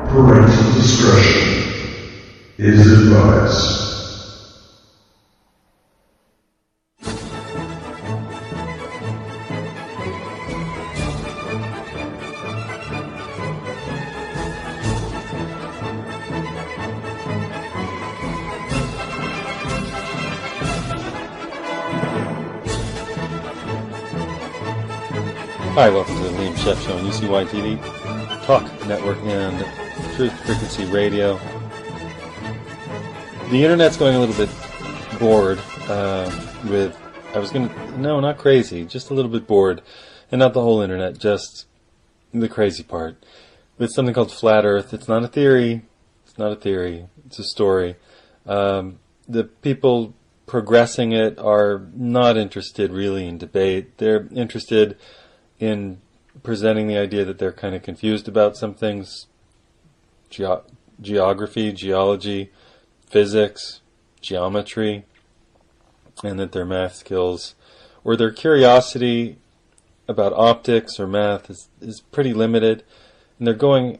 Parental discretion is advised. Hi, welcome to the Liam Scheff Show on UCY TV, Talk Network, and Truth Frequency Radio. The internet's going a little bit bored not crazy, just a little bit bored, and not the whole internet, just the crazy part, with something called Flat Earth. It's not a theory, it's a story. The people progressing it are not interested really in debate. They're interested in presenting the idea that they're kind of confused about some things, geography, geology, physics, geometry, and that their math skills or their curiosity about optics or math is pretty limited, and they're going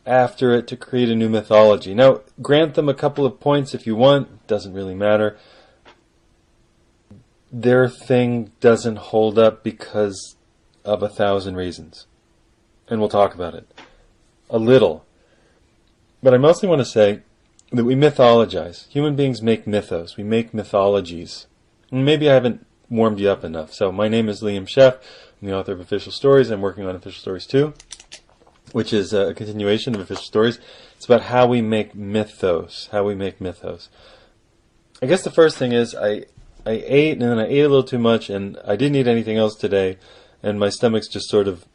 after it to create a new mythology. Now, grant them a couple of points if you want, doesn't really matter. Their thing doesn't hold up because of 1,000 reasons. And we'll talk about it a little. But I mostly want to say that we mythologize. Human beings make mythos. We make mythologies. And maybe I haven't warmed you up enough. So my name is Liam Scheff. I'm the author of Official Stories. I'm working on Official Stories 2, which is a continuation of Official Stories. It's about how we make mythos. I guess the first thing is I ate, and then I ate a little too much, and I didn't eat anything else today. And my stomach's just sort of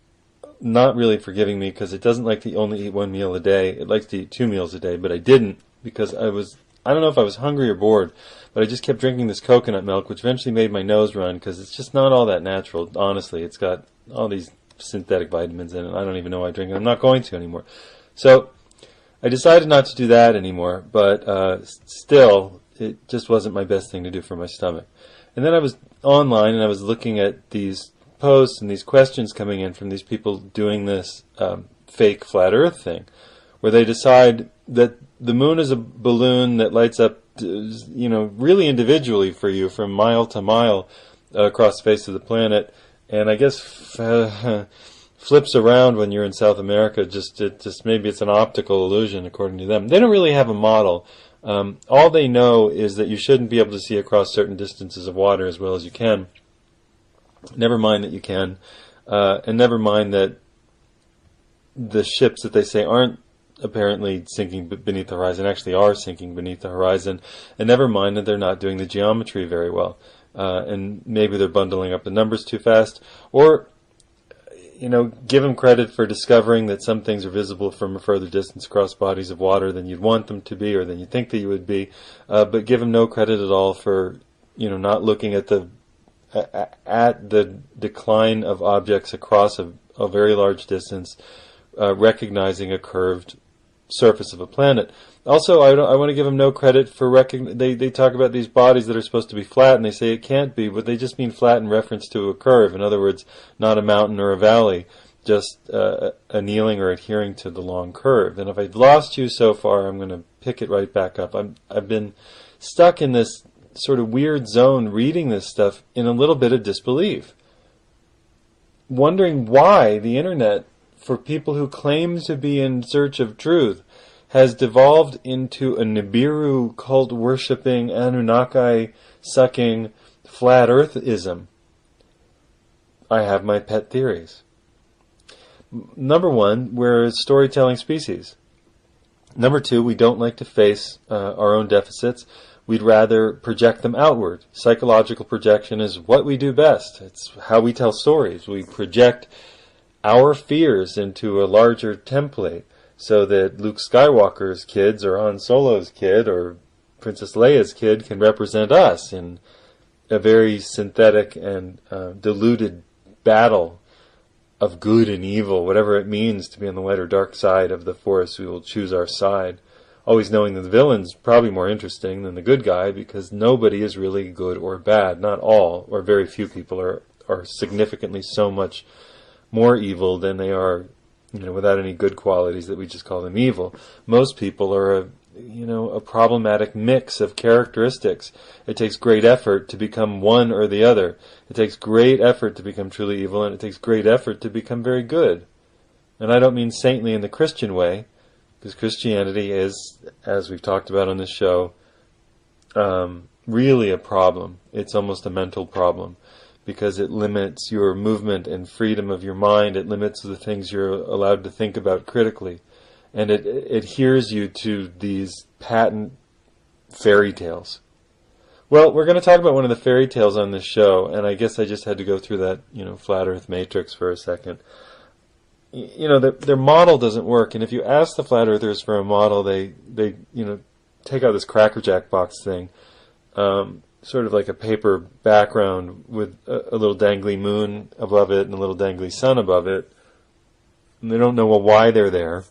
not really forgiving me because it doesn't like to only eat one meal a day. It likes to eat 2 meals a day, but I didn't because I don't know if I was hungry or bored, but I just kept drinking this coconut milk, which eventually made my nose run because it's just not all that natural, honestly. It's got all these synthetic vitamins in it. I don't even know why I drink it. I'm not going to anymore. So I decided not to do that anymore, but still, it just wasn't my best thing to do for my stomach. And then I was online and I was looking at these posts and these questions coming in from these people doing this fake flat earth thing, where they decide that the moon is a balloon that lights up, really individually for you from mile to mile across the face of the planet, and I guess flips around when you're in South America. Just maybe it's an optical illusion according to them. They don't really have a model. All they know is that you shouldn't be able to see across certain distances of water as well as you can. Never mind that you can, and never mind that the ships that they say aren't apparently sinking beneath the horizon actually are sinking beneath the horizon, and never mind that they're not doing the geometry very well, and maybe they're bundling up the numbers too fast, or give them credit for discovering that some things are visible from a further distance across bodies of water than you'd want them to be or than you think that you would be, but give them no credit at all for not looking at the decline of objects across a very large distance, recognizing a curved surface of a planet. Also, I want to give them no credit for they talk about these bodies that are supposed to be flat, and they say it can't be, but they just mean flat in reference to a curve. In other words, not a mountain or a valley, just annealing or adhering to the long curve. And if I've lost you so far, I'm going to pick it right back up. I've been stuck in this sort of weird zone reading this stuff in a little bit of disbelief, wondering why the internet, for people who claim to be in search of truth, has devolved into a Nibiru cult-worshipping, Anunnaki-sucking, flat earthism. I have my pet theories. Number one, we're a storytelling species. Number two, we don't like to face our own deficits. We'd rather project them outward. Psychological projection is what we do best. It's how we tell stories. We project our fears into a larger template so that Luke Skywalker's kids or Han Solo's kid or Princess Leia's kid can represent us in a very synthetic and diluted battle of good and evil, whatever it means to be on the light or dark side of the force. We will choose our side, always knowing that the villain's probably more interesting than the good guy, because nobody is really good or bad. Not all, or very few people are significantly so much more evil than they are, without any good qualities that we just call them evil. Most people are a problematic mix of characteristics. It takes great effort to become one or the other. It takes great effort to become truly evil, and it takes great effort to become very good. And I don't mean saintly in the Christian way, because Christianity is, as we've talked about on this show, really a problem. It's almost a mental problem, because it limits your movement and freedom of your mind. It limits the things you're allowed to think about critically. And it adheres you to these patent fairy tales. Well, we're going to talk about one of the fairy tales on this show, and I guess I just had to go through that, flat earth matrix for a second. Their model doesn't work, and if you ask the flat earthers for a model, they take out this Cracker Jack box thing, sort of like a paper background with a little dangly moon above it and a little dangly sun above it. And they don't know why they're there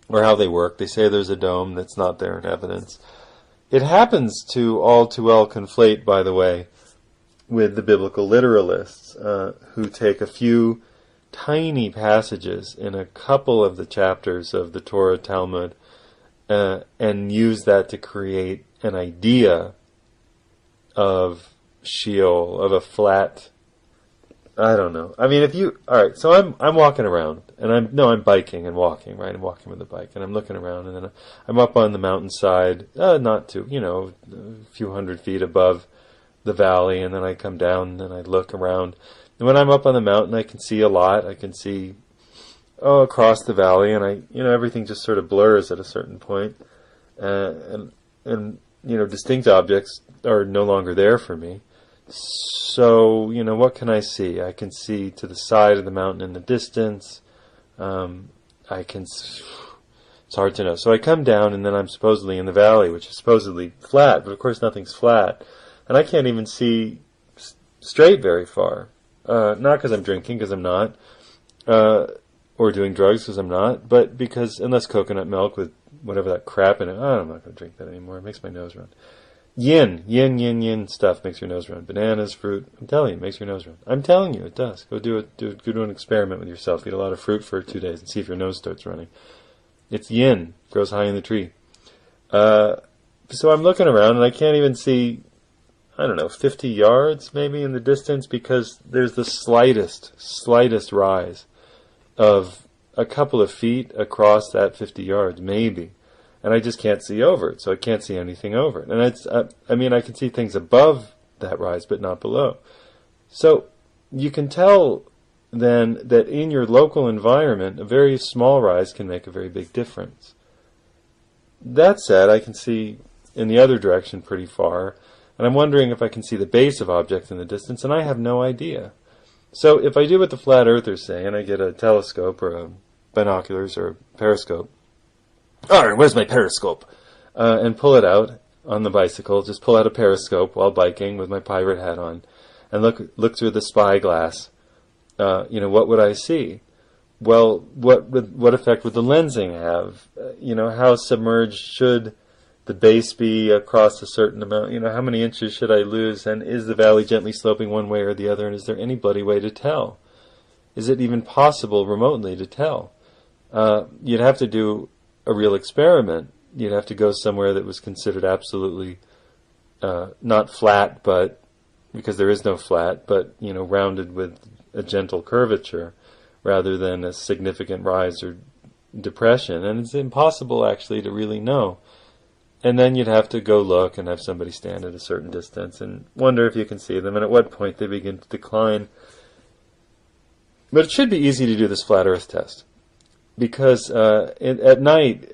or how they work. They say there's a dome that's not there in evidence. It happens to all too well conflate, by the way, with the biblical literalists who take a few tiny passages in a couple of the chapters of the Torah Talmud and use that to create an idea of Sheol, of a flat, I don't know. I mean, alright, so I'm walking around, and I'm biking and walking, right? I'm walking with a bike, and I'm looking around, and then I'm up on the mountainside, not too, a few hundred feet above the valley, and then I come down, and I look around. And when I'm up on the mountain, I can see a lot. I can see, across the valley, and everything just sort of blurs at a certain point. And distinct objects are no longer there for me. So, what can I see? I can see to the side of the mountain in the distance. It's hard to know. So I come down, and then I'm supposedly in the valley, which is supposedly flat, but of course nothing's flat. And I can't even see straight very far. Not because I'm drinking, because I'm not, or doing drugs, because I'm not, but because, unless coconut milk with whatever that crap in it, I'm not going to drink that anymore. It makes my nose run. Yin stuff makes your nose run. Bananas, fruit, I'm telling you, it makes your nose run. I'm telling you, it does. Go do an experiment with yourself. Eat a lot of fruit for 2 days and see if your nose starts running. It's yin, grows high in the tree. So I'm looking around and I can't even see, 50 yards maybe in the distance, because there's the slightest rise of a couple of feet across that 50 yards, maybe. And I just can't see over it, so I can't see anything over it. And I can see things above that rise, but not below. So you can tell then that in your local environment, a very small rise can make a very big difference. That said, I can see in the other direction pretty far, and I'm wondering if I can see the base of objects in the distance, and I have no idea. So if I do what the flat earthers say, and I get a telescope or a binoculars or a periscope, alright, where's my periscope? And pull it out on the bicycle, just pull out a periscope while biking with my pirate hat on, and look through the spyglass. What would I see? Well, what effect would the lensing have? How submerged should the base be across a certain amount? How many inches should I lose? And is the valley gently sloping one way or the other? And is there any bloody way to tell? Is it even possible remotely to tell? You'd have to do a real experiment. You'd have to go somewhere that was considered absolutely not flat, but because there is no flat, but rounded with a gentle curvature rather than a significant rise or depression. And it's impossible actually to really know. And then you'd have to go look and have somebody stand at a certain distance and wonder if you can see them and at what point they begin to decline. But it should be easy to do this flat earth test. Because at night,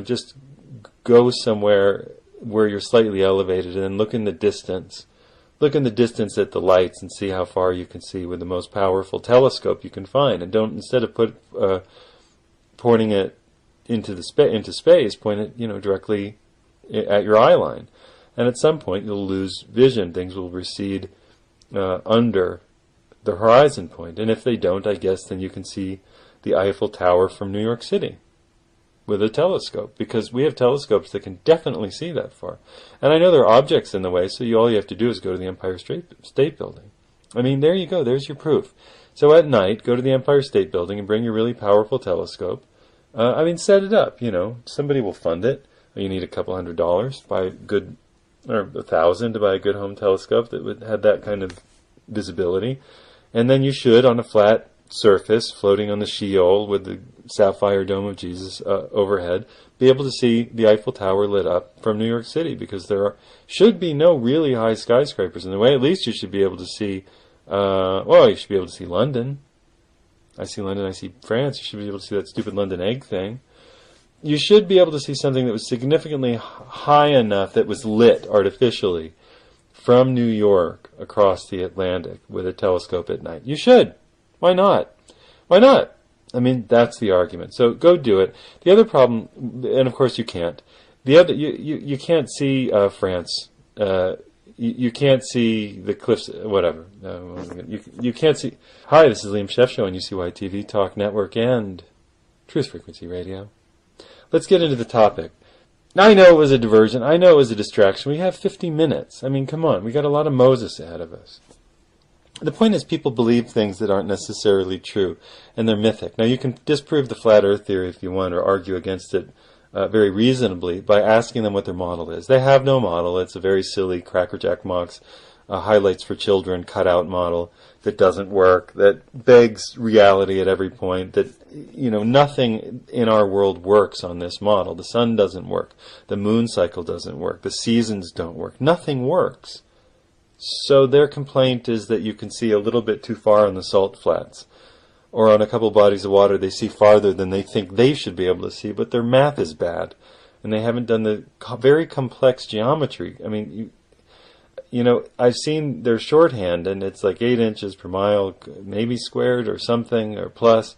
just go somewhere where you're slightly elevated and then look in the distance. Look in the distance at the lights and see how far you can see with the most powerful telescope you can find. And don't, instead of pointing it into space, point it directly at your eye line. And at some point you'll lose vision. Things will recede under the horizon point. And if they don't, I guess then you can see the Eiffel Tower from New York City with a telescope, because we have telescopes that can definitely see that far. And I know there are objects in the way, so all you have to do is go to the Empire State Building. There you go. There's your proof. So at night, go to the Empire State Building and bring your really powerful telescope. Set it up, somebody will fund it. You need a couple $100, buy a good, or $1,000 to buy a good home telescope that would have that kind of visibility. And then you should, on a flat surface, floating on the Sheol with the sapphire dome of Jesus overhead, be able to see the Eiffel Tower lit up from New York City, because should be no really high skyscrapers in the way. At least you should be able to see, you should be able to see London. I see London, I see France. You should be able to see that stupid London egg thing. You should be able to see something that was significantly high enough that was lit artificially from New York across the Atlantic with a telescope at night. You should. Why not? Why not? That's the argument. So go do it. The other problem, and of course you can't. You can't see France. You can't see the cliffs, whatever. You can't see. Hi, this is Liam Scheff Show on UCY TV, Talk Network, and Truth Frequency Radio. Let's get into the topic. I know it was a diversion. I know it was a distraction. We have 50 minutes. Come on. We got a lot of Moses ahead of us. The point is, people believe things that aren't necessarily true, and they're mythic. Now, you can disprove the flat earth theory if you want, or argue against it very reasonably by asking them what their model is. They have no model. It's a very silly Crackerjack Mox highlights for children cutout model that doesn't work, that begs reality at every point, that nothing in our world works on this model. The sun doesn't work. The moon cycle doesn't work. The seasons don't work. Nothing works. So their complaint is that you can see a little bit too far on the salt flats, or on a couple bodies of water they see farther than they think they should be able to see, but their math is bad, and they haven't done the very complex geometry. I've seen their shorthand, and it's like 8 inches per mile, maybe squared or something, or plus,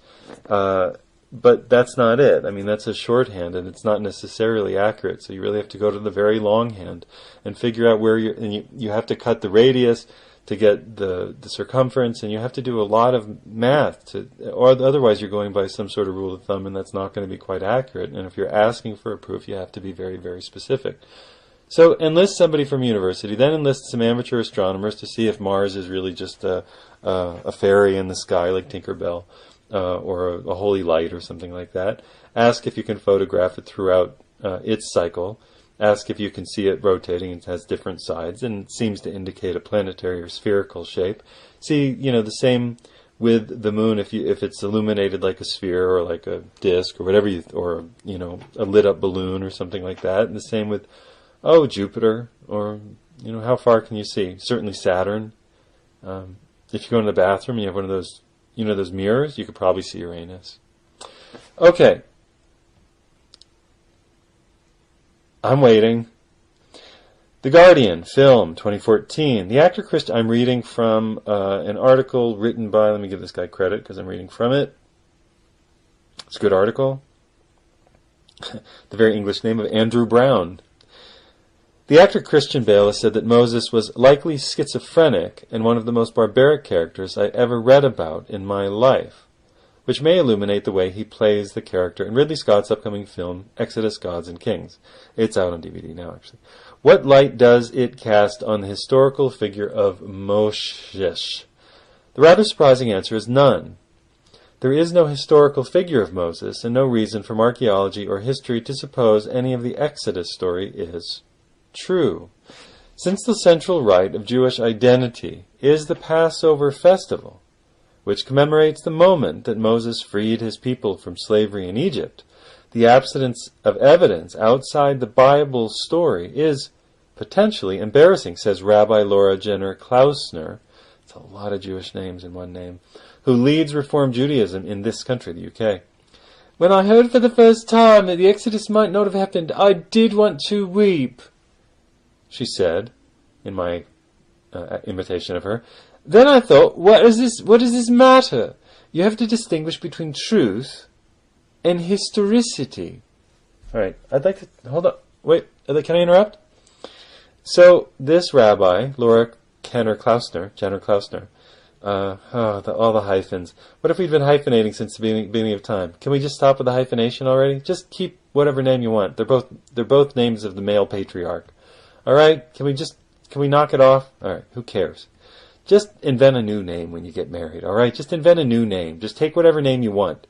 but that's not it. That's a shorthand, and it's not necessarily accurate, so you really have to go to the very longhand and figure out where you have to cut the radius to get the circumference, and you have to do a lot of math, or otherwise you're going by some sort of rule of thumb, and that's not going to be quite accurate. And if you're asking for a proof, you have to be very, very specific. So enlist somebody from university, then enlist some amateur astronomers to see if Mars is really just a fairy in the sky like Tinkerbell, or a holy light or something like that. Ask if you can photograph it throughout its cycle. Ask if you can see it rotating. It has different sides and seems to indicate a planetary or spherical shape. See, the same with the moon. If it's illuminated like a sphere or like a disc or whatever, or a lit up balloon or something like that. And the same with Jupiter, or how far can you see? Certainly Saturn. If you go in the bathroom and you have one of those, those mirrors, you could probably see Uranus. Okay. I'm waiting. The Guardian, film, 2014. The actor Christian... I'm reading from an article written by... Let me give this guy credit because I'm reading from it. It's a good article. The very English name of Andrew Brown. The actor Christian Bale has said that Moses was likely schizophrenic and one of the most barbaric characters I ever read about in my life, which may illuminate the way he plays the character in Ridley Scott's upcoming film, Exodus, Gods and Kings. It's out on DVD now, actually. What light does it cast on the historical figure of Moses? The rather surprising answer is none. There is no historical figure of Moses, and no reason from archaeology or history to suppose any of the Exodus story is true. Since the central rite of Jewish identity is the Passover festival, which commemorates the moment that Moses freed his people from slavery in Egypt, the absence of evidence outside the Bible story is potentially embarrassing, says Rabbi Laura Jenner Klausner. It's a lot of Jewish names in one name, who leads Reform Judaism in this country, the UK. When I heard for the first time that the Exodus might not have happened, I did want to weep, she said, in my imitation of her. Then I thought, what does this matter? You have to distinguish between truth and historicity. All right, I'd like to... Hold on. Wait, can I interrupt? So, this rabbi, Laura Jenner Klausner, all the hyphens. What if we'd been hyphenating since the beginning of time? Can we just stop with the hyphenation already? Just keep whatever name you want. They're both names of the male patriarch. All right, can we knock it off? All right, who cares? Just invent a new name when you get married, all right? Just invent a new name. Just take whatever name you want.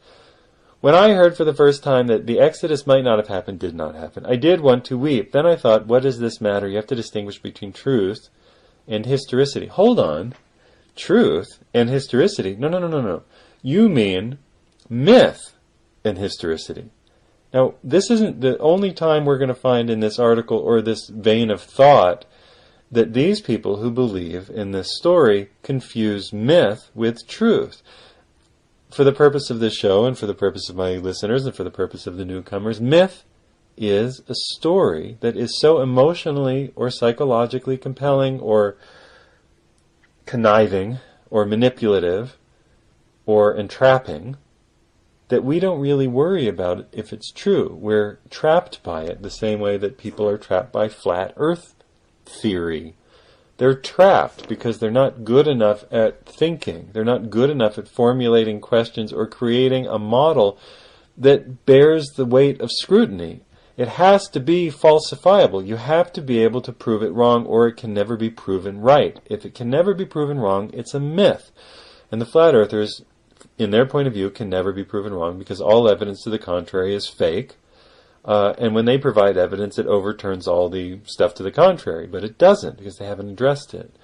When I heard for the first time that the Exodus might not have happened, did not happen, I did want to weep. Then I thought, what does this matter? You have to distinguish between truth and historicity. Hold on. Truth and historicity? No. You mean myth and historicity. Now, this isn't the only time we're going to find in this article or this vein of thought that these people who believe in this story confuse myth with truth. For the purpose of this show and for the purpose of my listeners and for the purpose of the newcomers, myth is a story that is so emotionally or psychologically compelling or conniving or manipulative or entrapping that we don't really worry about it if it's true. We're trapped by it the same way that people are trapped by flat earth theory. They're trapped because they're not good enough at thinking. They're not good enough at formulating questions or creating a model that bears the weight of scrutiny. It has to be falsifiable. You have to be able to prove it wrong, or it can never be proven right. If it can never be proven wrong, it's a myth. And the flat earthers, in their point of view, can never be proven wrong because all evidence to the contrary is fake. And when they provide evidence, it overturns all the stuff to the contrary. But it doesn't, because they haven't addressed it.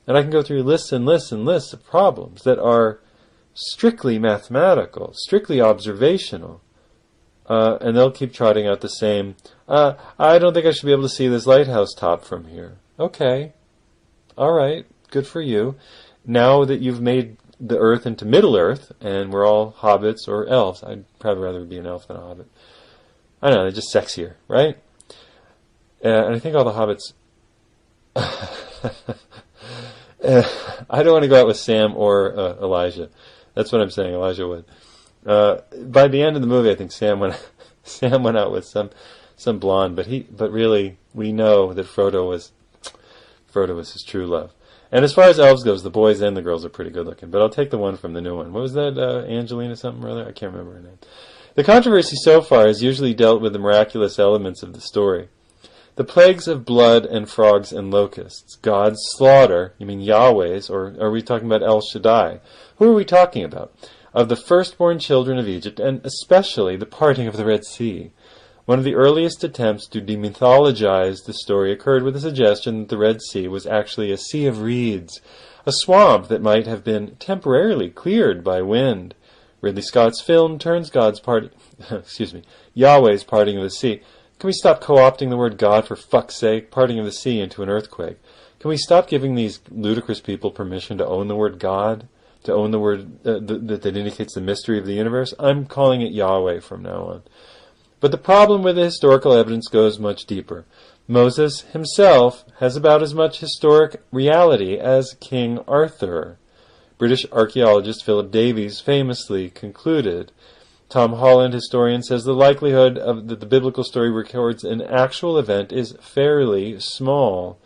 And I can go through lists and lists and lists of problems that are strictly mathematical, strictly observational. And they'll keep trotting out the same, I don't think I should be able to see this lighthouse top from here. Okay. All right. Good for you. Now that you've made the Earth into Middle Earth, and we're all hobbits or elves. I'd probably rather be an elf than a hobbit. I don't know, they're just sexier, right? And I think all the hobbits... I don't want to go out with Sam or Elijah. That's what I'm saying, Elijah would. By the end of the movie, I think Sam went out with some blonde, but really, we know that Frodo was his true love. And as far as elves goes, the boys and the girls are pretty good looking. But I'll take the one from the new one. What was that, Angelina something or other? I can't remember her name. The controversy so far has usually dealt with the miraculous elements of the story. The plagues of blood and frogs and locusts. God's slaughter. You mean Yahweh's, or are we talking about El Shaddai? Who are we talking about? Of the firstborn children of Egypt, and especially the parting of the Red Sea. One of the earliest attempts to demythologize the story occurred with the suggestion that the Red Sea was actually a sea of reeds, a swamp that might have been temporarily cleared by wind. Ridley Scott's film turns Yahweh's parting of the sea. Can we stop co-opting the word God for fuck's sake? Parting of the sea into an earthquake. Can we stop giving these ludicrous people permission to own the word God? To own the word that indicates the mystery of the universe? I'm calling it Yahweh from now on. But the problem with the historical evidence goes much deeper. Moses himself has about as much historic reality as King Arthur. British archaeologist Philip Davies famously concluded. Tom Holland, historian, says the likelihood that the biblical story records an actual event is fairly small.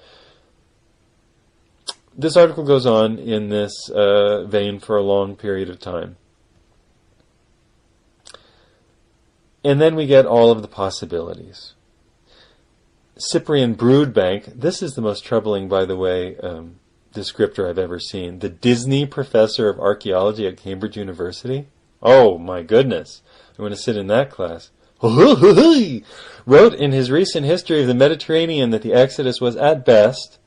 This article goes on in this vein for a long period of time. And then we get all of the possibilities. Cyprian Broodbank, this is the most troubling, by the way, descriptor I've ever seen. The Disney professor of archaeology at Cambridge University. Oh my goodness. I want to sit in that class. Wrote in his recent history of the Mediterranean that the Exodus was at best,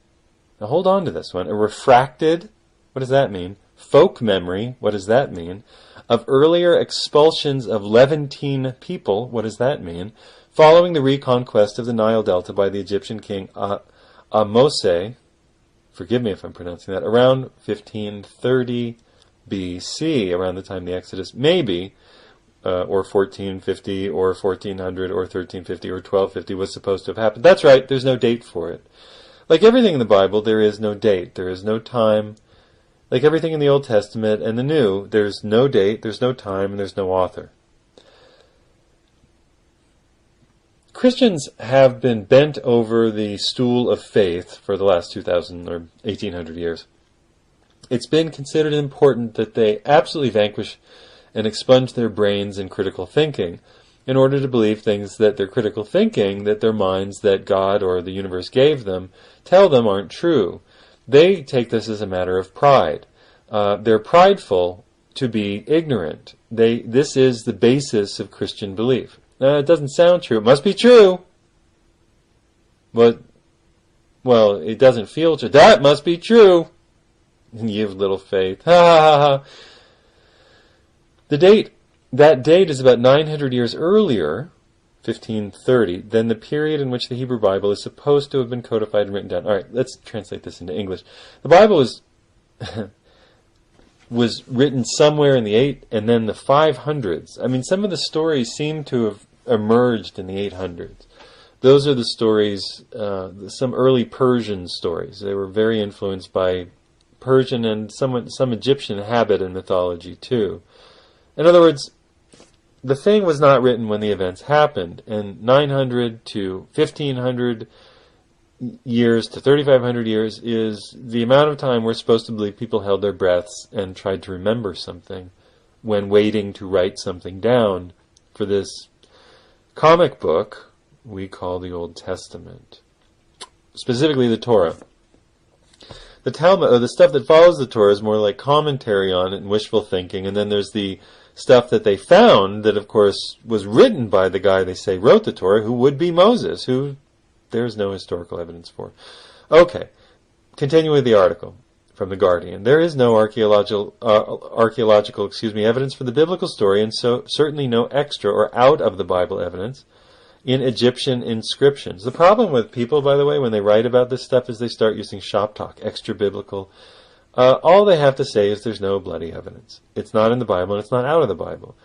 now hold on to this one, a refracted, what does that mean? Folk memory, what does that mean? Of earlier expulsions of Levantine people, what does that mean? Following the reconquest of the Nile Delta by the Egyptian king Ahmose, forgive me if I'm pronouncing that, around 1530 BC, around the time the Exodus, maybe, or 1450, or 1400, or 1350, or 1250 was supposed to have happened. That's right, there's no date for it. Like everything in the Bible, there is no date, there is no time. Like everything in the Old Testament and the New, there's no date, there's no time, and there's no author. Christians have been bent over the stool of faith for the last 2,000 or 1,800 years. It's been considered important that they absolutely vanquish and expunge their brains in critical thinking in order to believe things that their critical thinking, that their minds, that God or the universe gave them, tell them aren't true. They take this as a matter of pride. They're prideful to be ignorant. This is the basis of Christian belief. Now, it doesn't sound true. It must be true. But, well, it doesn't feel true. That must be true. You have little faith. Ha ha ha ha. That date is about 900 years earlier, 1530, than the period in which the Hebrew Bible is supposed to have been codified and written down. All right, let's translate this into English. The Bible was written somewhere in the 8 and then the 500s. I mean, some of the stories seem to have emerged in the 800s. Those are the stories, some early Persian stories. They were very influenced by Persian and some Egyptian habit and mythology too. In other words, the thing was not written when the events happened, and 900 to 1500 years to 3500 years is the amount of time we're supposed to believe people held their breaths and tried to remember something when waiting to write something down for this comic book we call the Old Testament, specifically the Torah. The Talmud, or the stuff that follows the Torah, is more like commentary on it and wishful thinking, and then there's the stuff that they found that, of course, was written by the guy they say wrote the Torah, who would be Moses, who there's no historical evidence for. Okay, continuing with the article from The Guardian. There is no archaeological evidence for the biblical story, and so certainly no extra or out of the Bible evidence in Egyptian inscriptions. The problem with people, by the way, when they write about this stuff is they start using shop talk, extra biblical. All they have to say is there's no bloody evidence. It's not in the Bible and it's not out of the Bible.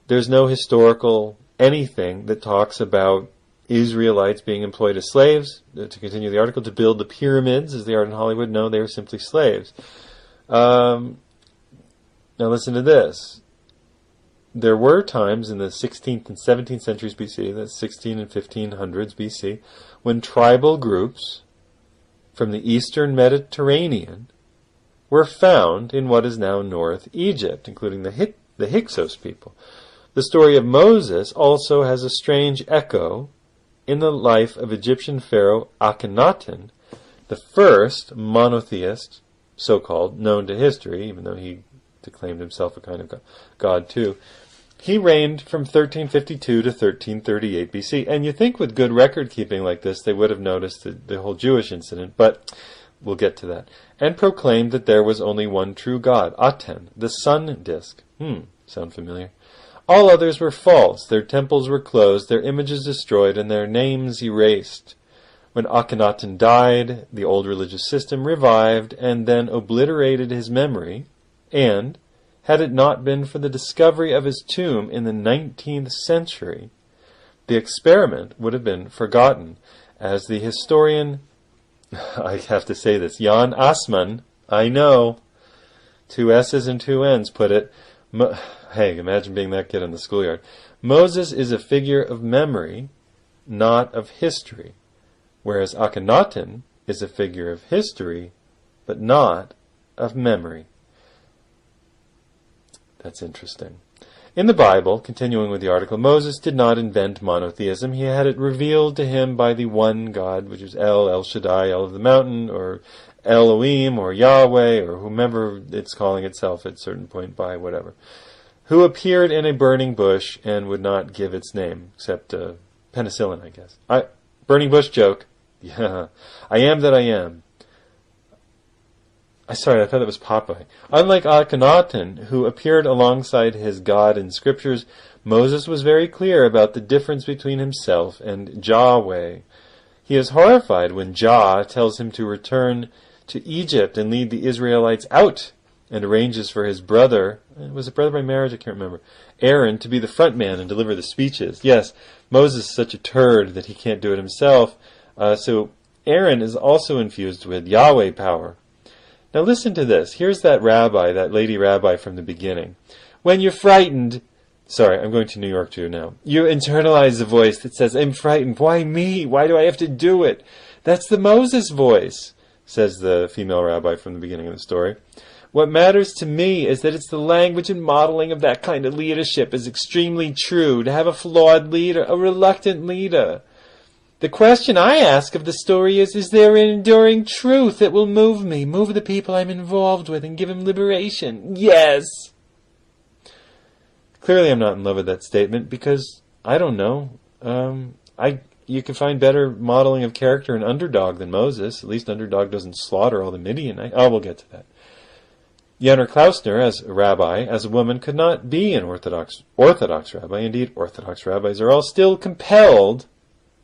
There's no historical anything that talks about Israelites being employed as slaves, to continue the article, to build the pyramids as they are in Hollywood. No, they were simply slaves. Now listen to this. There were times in the 16th and 17th centuries BC, the 16 and 1500s BC, when tribal groups from the eastern Mediterranean were found in what is now North Egypt, including the Hyksos people. The story of Moses also has a strange echo in the life of Egyptian pharaoh Akhenaten, the first monotheist, so-called, known to history, even though he declaimed himself a kind of god too. He reigned from 1352 to 1338 BC, and you think with good record keeping like this they would have noticed the whole Jewish incident, but we'll get to that, and proclaimed that there was only one true God, Aten, the sun disk. Sound familiar? All others were false, their temples were closed, their images destroyed, and their names erased. When Akhenaten died, the old religious system revived and then obliterated his memory, and had it not been for the discovery of his tomb in the 19th century, the experiment would have been forgotten. As the historian, I have to say this, Jan Assmann, I know, 2 S's and 2 N's, put it. Hey, imagine being that kid in the schoolyard. Moses is a figure of memory, not of history, whereas Akhenaten is a figure of history, but not of memory. That's interesting. In the Bible, continuing with the article, Moses did not invent monotheism. He had it revealed to him by the one God, which is El Shaddai, El of the mountain, or Elohim, or Yahweh, or whomever it's calling itself at a certain point by, whatever, who appeared in a burning bush and would not give its name, except penicillin, I guess. Burning bush joke. Yeah, I am that I am. Sorry, I thought that was Popeye. Unlike Akhenaten, who appeared alongside his God in scriptures, Moses was very clear about the difference between himself and Yahweh. He is horrified when Jah tells him to return to Egypt and lead the Israelites out, and arranges for his brother, was it brother by marriage? I can't remember, Aaron, to be the front man and deliver the speeches. Yes, Moses is such a turd that he can't do it himself, so Aaron is also infused with Yahweh power. Now listen to this. Here's that rabbi, that lady rabbi from the beginning. When you're frightened, sorry, I'm going to New York too now. You internalize the voice that says, I'm frightened. Why me? Why do I have to do it? That's the Moses voice, says the female rabbi from the beginning of the story. What matters to me is that it's the language and modeling of that kind of leadership is extremely true. To have a flawed leader, a reluctant leader. The question I ask of the story is there an enduring truth that will move me, move the people I'm involved with, and give them liberation? Yes! Clearly I'm not in love with that statement because, I don't know, you can find better modeling of character in Underdog than Moses. At least Underdog doesn't slaughter all the Midianites. Oh, we'll get to that. Jenner Klausner, as a rabbi, as a woman, could not be an Orthodox rabbi. Indeed, Orthodox rabbis are all still compelled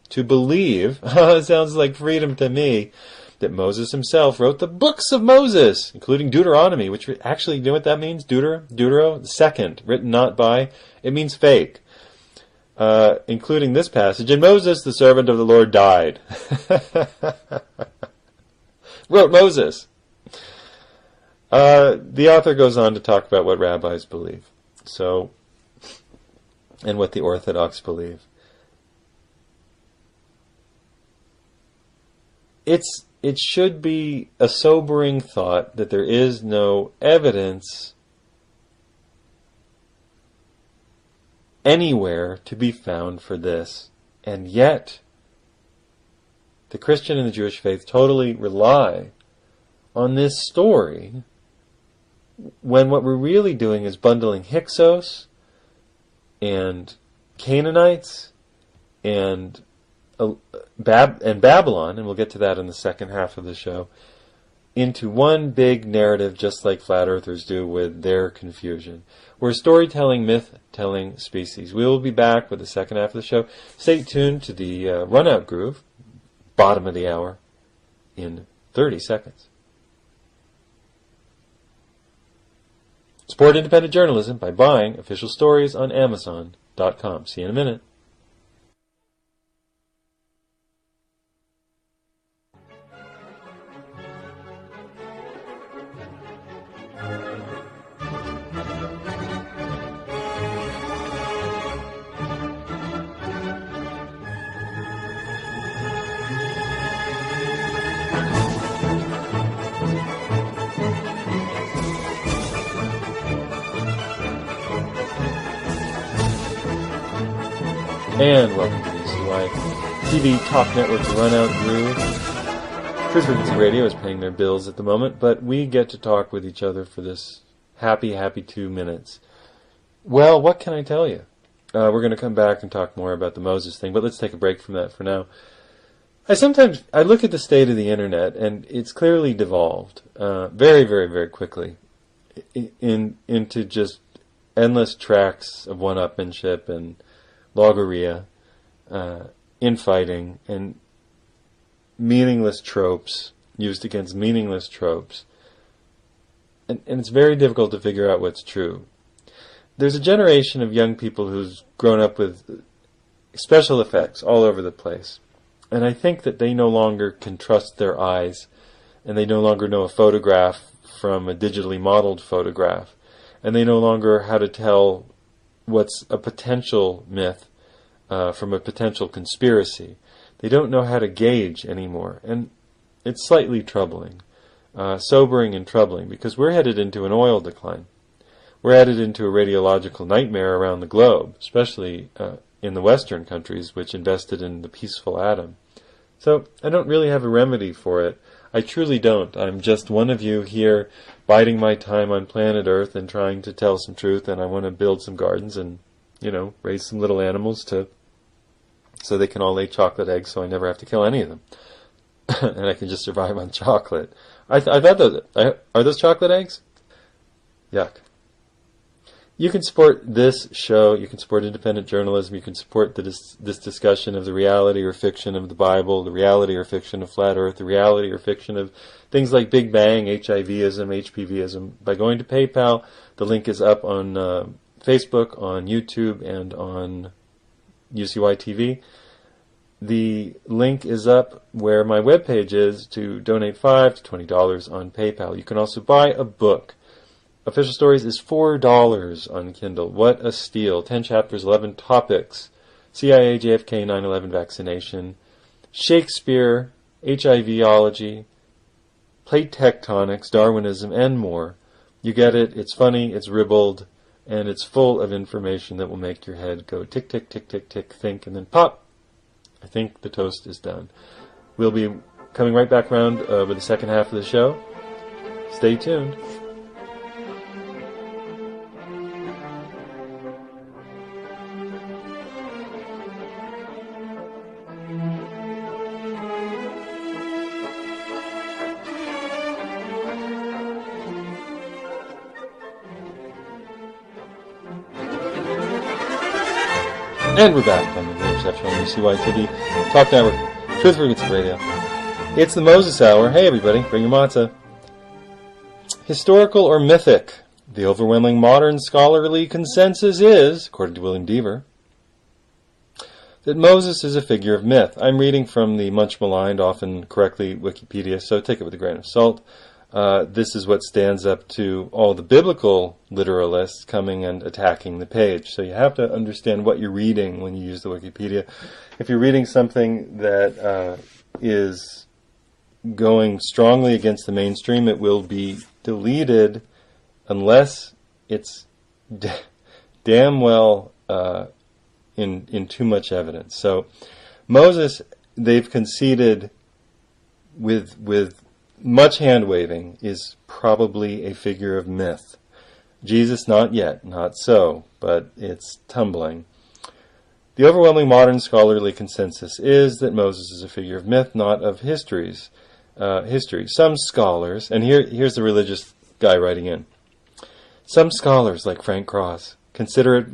to believe, it sounds like freedom to me, that Moses himself wrote the books of Moses, including Deuteronomy, which actually, you know what that means? Deutero, the second, written not by, it means fake. Including this passage, and Moses, the servant of the Lord, died. Wrote Moses. The author goes on to talk about what rabbis believe, and what the Orthodox believe. It should be a sobering thought that there is no evidence anywhere to be found for this, and yet the Christian and the Jewish faith totally rely on this story, when what we're really doing is bundling Hyksos and Canaanites and Babylon, and we'll get to that in the second half of the show, into one big narrative, just like flat earthers do with their confusion. We're a storytelling, myth-telling species. We will be back with the second half of the show. Stay tuned to the Runout Groove, bottom of the hour, in 30 seconds. Support independent journalism by buying official stories on Amazon.com. See you in a minute. And welcome to the UCY TV Talk Network's Runout Groove. Truth Frequency Radio is paying their bills at the moment, but we get to talk with each other for this happy 2 minutes. Well, what can I tell you? We're going to come back and talk more about the Moses thing, but let's take a break from that for now. I look at the state of the internet, and it's clearly devolved very, very, very quickly into just endless tracks of one-upmanship and logorrhea, infighting, and meaningless tropes used against meaningless tropes. And it's very difficult to figure out what's true. There's a generation of young people who's grown up with special effects all over the place. And I think that they no longer can trust their eyes, and they no longer know a photograph from a digitally modeled photograph. And they no longer how to tell what's a potential myth from a potential conspiracy. They don't know how to gauge anymore, and it's slightly troubling, sobering and troubling, because we're headed into an oil decline. We're headed into a radiological nightmare around the globe, especially in the Western countries, which invested in the peaceful atom. So I don't really have a remedy for it. I truly don't. I'm just one of you here biding my time on planet Earth and trying to tell some truth, and I want to build some gardens and, raise some little animals so they can all lay chocolate eggs so I never have to kill any of them. And I can just survive on chocolate. I thought are those chocolate eggs? Yuck. You can support this show, you can support independent journalism, you can support this discussion of the reality or fiction of the Bible, the reality or fiction of flat earth, the reality or fiction of things like Big Bang, HIVism, HPVism, by going to PayPal. The link is up on Facebook, on YouTube, and on UCY TV. The link is up where my webpage is to donate $5 to $20 on PayPal. You can also buy a book. Official Stories is $4 on Kindle. What a steal. 10 chapters, 11 topics. CIA, JFK, 9/11 vaccination, Shakespeare, HIVology, plate tectonics, Darwinism, and more. You get it. It's funny, it's ribald, and it's full of information that will make your head go tick, tick, tick, tick, tick, think, and then pop. I think the toast is done. We'll be coming right back around with the second half of the show. Stay tuned. And we're back on the Liam Scheff Show on CYTV Talk Network, Truth Frequency Radio. It's the Moses Hour. Hey everybody, bring your matzah. Historical or mythic? The overwhelming modern scholarly consensus is, according to William Deaver, that Moses is a figure of myth. I'm reading from the much maligned, often correctly, Wikipedia, so take it with a grain of salt. This is what stands up to all the biblical literalists coming and attacking the page. So you have to understand what you're reading when you use the Wikipedia. If you're reading something that is going strongly against the mainstream, it will be deleted unless it's damn well in too much evidence. So Moses, they've conceded with much hand-waving, is probably a figure of myth. Jesus, not yet, not so, but it's tumbling. The overwhelming modern scholarly consensus is that Moses is a figure of myth, not of history. Some scholars, and here's the religious guy writing in, some scholars, like Frank Cross, consider it,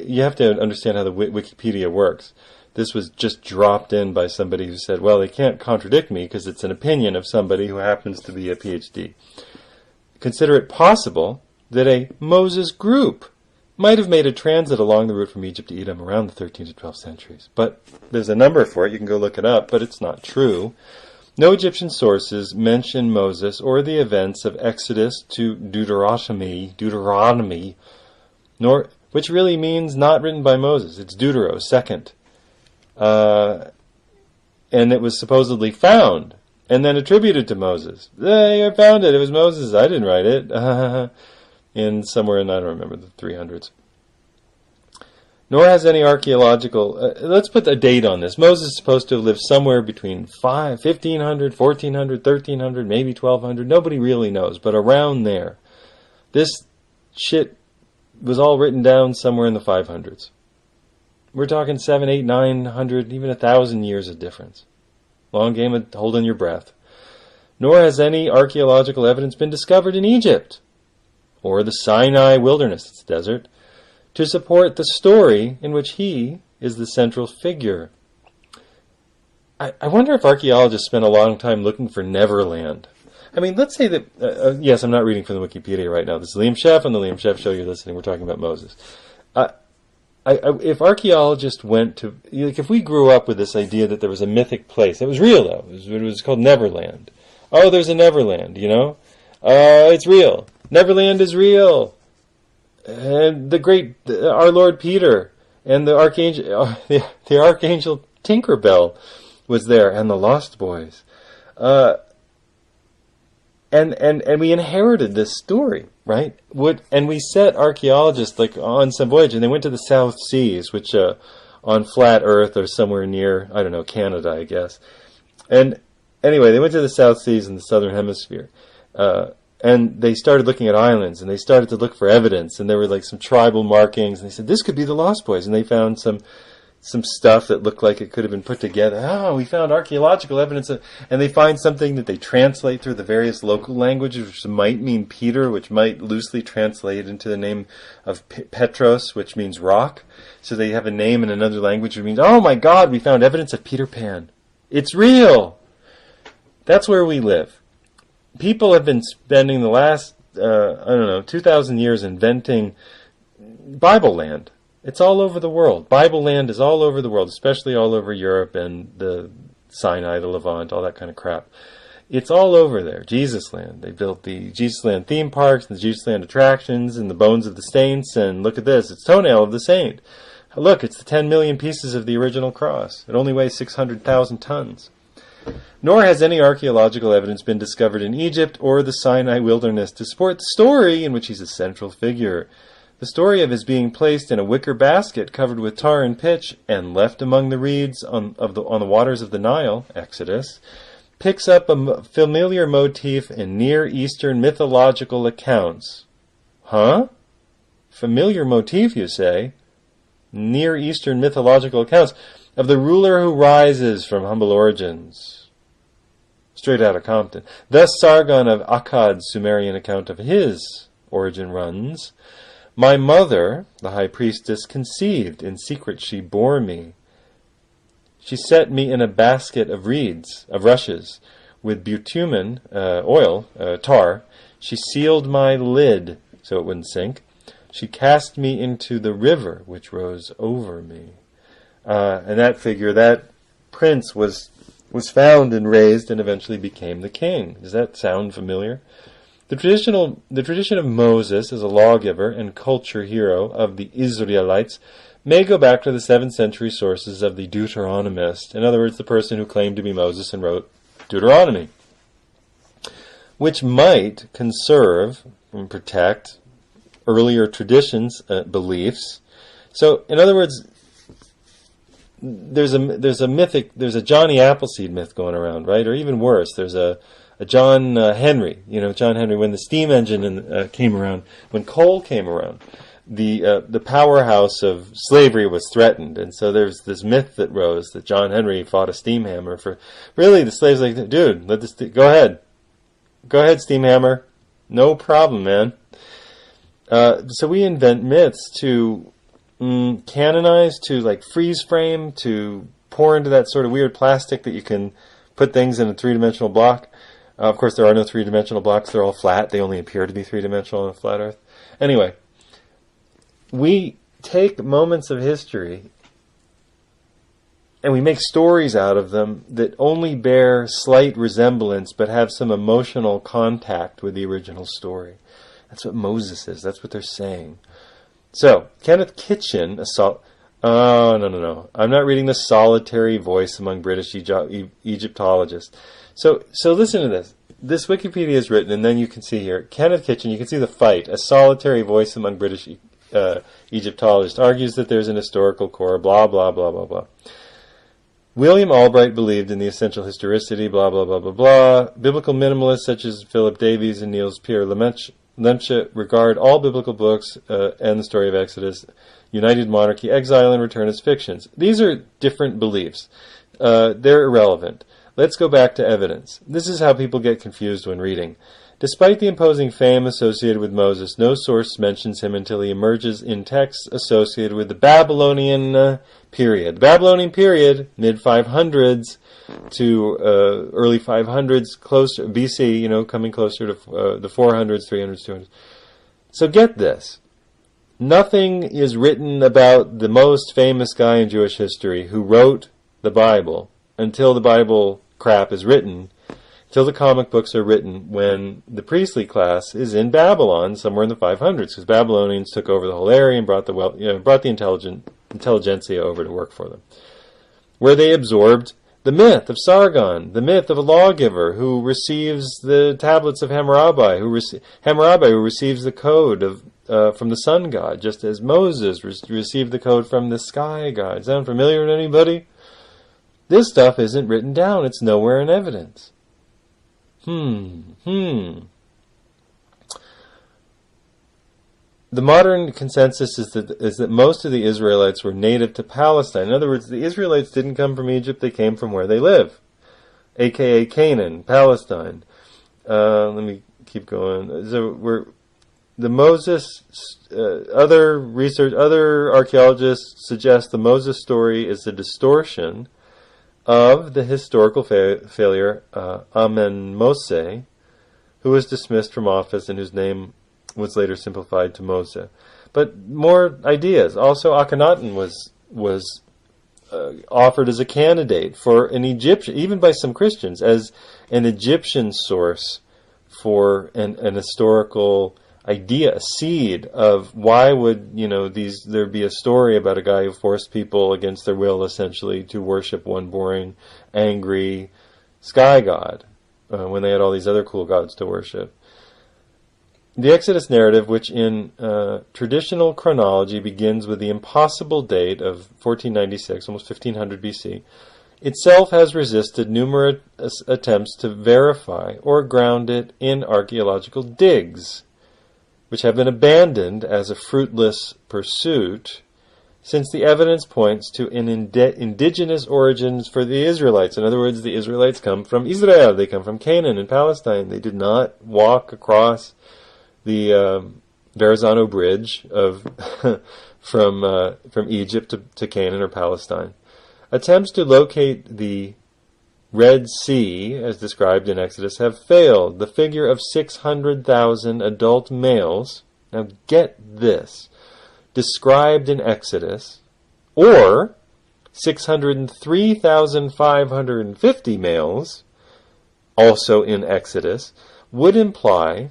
you have to understand how the Wikipedia works. This was just dropped in by somebody who said, well, they can't contradict me because it's an opinion of somebody who happens to be a PhD. Consider it possible that a Moses group might have made a transit along the route from Egypt to Edom around the 13th to 12th centuries. But there's a number for it. You can go look it up, but it's not true. No Egyptian sources mention Moses or the events of Exodus to Deuteronomy, which really means not written by Moses. It's Deutero, second. And it was supposedly found and then attributed to Moses. I found it. It was Moses. I didn't write it. In somewhere in, I don't remember, the 300s. Nor has any archaeological... let's put a date on this. Moses is supposed to have lived somewhere between 1500, 1400, 1300, maybe 1200. Nobody really knows, but around there. This shit was all written down somewhere in the 500s. We're talking 700, 800, 900, even 1,000 years of difference. Long game of holding your breath. Nor has any archaeological evidence been discovered in Egypt or the Sinai wilderness, it's desert, to support the story in which he is the central figure. I wonder if archaeologists spend a long time looking for Neverland. I mean, let's say that, yes, I'm not reading from the Wikipedia right now. This is Liam Scheff on the Liam Scheff Show. You're listening. We're talking about Moses. If archaeologists went to, like, if we grew up with this idea that there was a mythic place, it was real though. It was called Neverland. Oh, there's a Neverland, you know? It's real. Neverland is real. And our Lord Peter and the Archangel, the Archangel Tinkerbell was there, and the Lost Boys. And we inherited this story, right? And we set archaeologists like on some voyage, and they went to the South Seas, which on flat Earth or somewhere near, I don't know, Canada, I guess. And anyway, they went to the South Seas in the Southern Hemisphere, and they started looking at islands, and they started to look for evidence, and there were like some tribal markings, and they said, this could be the Lost Boys, and they found some stuff that looked like it could have been put together. Oh, we found archaeological evidence. And they find something that they translate through the various local languages, which might mean Peter, which might loosely translate into the name of Petros, which means rock. So they have a name in another language which means, oh my God, we found evidence of Peter Pan. It's real. That's where we live. People have been spending the last, 2,000 years inventing Bible land. It's all over the world. Bible land is all over the world, especially all over Europe and the Sinai, the Levant, all that kind of crap. It's all over there. Jesus land. They built the Jesus land theme parks and the Jesus land attractions and the bones of the saints. And look at this. It's toenail of the saint. Look, it's the 10 million pieces of the original cross. It only weighs 600,000 tons. Nor has any archaeological evidence been discovered in Egypt or the Sinai wilderness to support the story in which he's a central figure. The The story of his being placed in a wicker basket covered with tar and pitch and left among the reeds on the waters of the Nile, Exodus, picks up a familiar motif in Near Eastern mythological accounts. Huh? Familiar motif, you say? Near Eastern mythological accounts of the ruler who rises from humble origins. Straight out of Compton. Thus Sargon of Akkad's Sumerian account of his origin runs, "My mother, the high priestess, conceived. In secret she bore me. She set me in a basket of reeds, of rushes, with bitumen, oil, tar. She sealed my lid so it wouldn't sink. She cast me into the river which rose over me." And that figure, that prince, was found and raised and eventually became the king. Does that sound familiar? The tradition of Moses as a lawgiver and culture hero of the Israelites may go back to the 7th century sources of the Deuteronomist. In other words, the person who claimed to be Moses and wrote Deuteronomy, which might conserve and protect earlier traditions, beliefs. So, in other words, there's a Johnny Appleseed myth going around, right? Or even worse, there's a John Henry. John Henry, when the steam engine came around, when coal came around, the powerhouse of slavery was threatened, and so there's this myth that rose that John Henry fought a steam hammer for. Really, the slaves like, dude, let this go ahead, steam hammer, no problem, man. So we invent myths to canonize, to like freeze frame, to pour into that sort of weird plastic that you can put things in a three-dimensional block. Of course, there are no three-dimensional blocks. They're all flat. They only appear to be three-dimensional on a flat Earth. Anyway, we take moments of history and we make stories out of them that only bear slight resemblance but have some emotional contact with the original story. That's what Moses is. That's what they're saying. So, Kenneth Kitchen, no. I'm not reading The Solitary Voice Among British Egyptologists. So listen to this. This Wikipedia is written, and then you can see here, Kenneth Kitchen, you can see the fight. A solitary voice among British Egyptologists argues that there's an historical core, blah, blah, blah, blah, blah. William Albright believed in the essential historicity, blah, blah, blah, blah, blah. Biblical minimalists such as Philip Davies and Niels Pierre Lemche regard all biblical books and the story of Exodus, United Monarchy, Exile, and Return as fictions. These are different beliefs. They're irrelevant. Let's go back to evidence. This is how people get confused when reading. Despite the imposing fame associated with Moses, no source mentions him until he emerges in texts associated with the Babylonian period. The Babylonian period, mid-500s to early 500s, closer BC, coming closer to the 400s, 300s, 200s. So get this. Nothing is written about the most famous guy in Jewish history who wrote the Bible until the Bible crap is written, till the comic books are written, when the priestly class is in Babylon somewhere in the 500s, because Babylonians took over the whole area and brought the intelligentsia over to work for them, where they absorbed the myth of Sargon, the myth of a lawgiver who receives the tablets of Hammurabi, who receives the code from the sun god, just as Moses received the code from the sky god. Sound familiar to anybody? This stuff isn't written down. It's nowhere in evidence. The modern consensus is that most of the Israelites were native to Palestine. In other words, the Israelites didn't come from Egypt. They came from where they live, a.k.a. Canaan, Palestine. Let me keep going. So other archaeologists suggest the Moses story is a distortion of the historical failure Amen-Mose, who was dismissed from office and whose name was later simplified to Moses. But more ideas. Also, Akhenaten was offered as a candidate for an Egyptian, even by some Christians, as an Egyptian source for an historical idea, a seed of why would there be a story about a guy who forced people against their will essentially to worship one boring, angry sky god when they had all these other cool gods to worship. The Exodus narrative, which in traditional chronology begins with the impossible date of 1496, almost 1500 BC, itself has resisted numerous attempts to verify or ground it in archaeological digs, which have been abandoned as a fruitless pursuit, since the evidence points to an indigenous origins for the Israelites. In other words, the Israelites come from Israel. They come from Canaan and Palestine. They did not walk across the Verrazano Bridge from Egypt to Canaan or Palestine. Attempts to locate the Red Sea, as described in Exodus, have failed. The figure of 600,000 adult males, now get this, described in Exodus, or 603,550 males, also in Exodus, would imply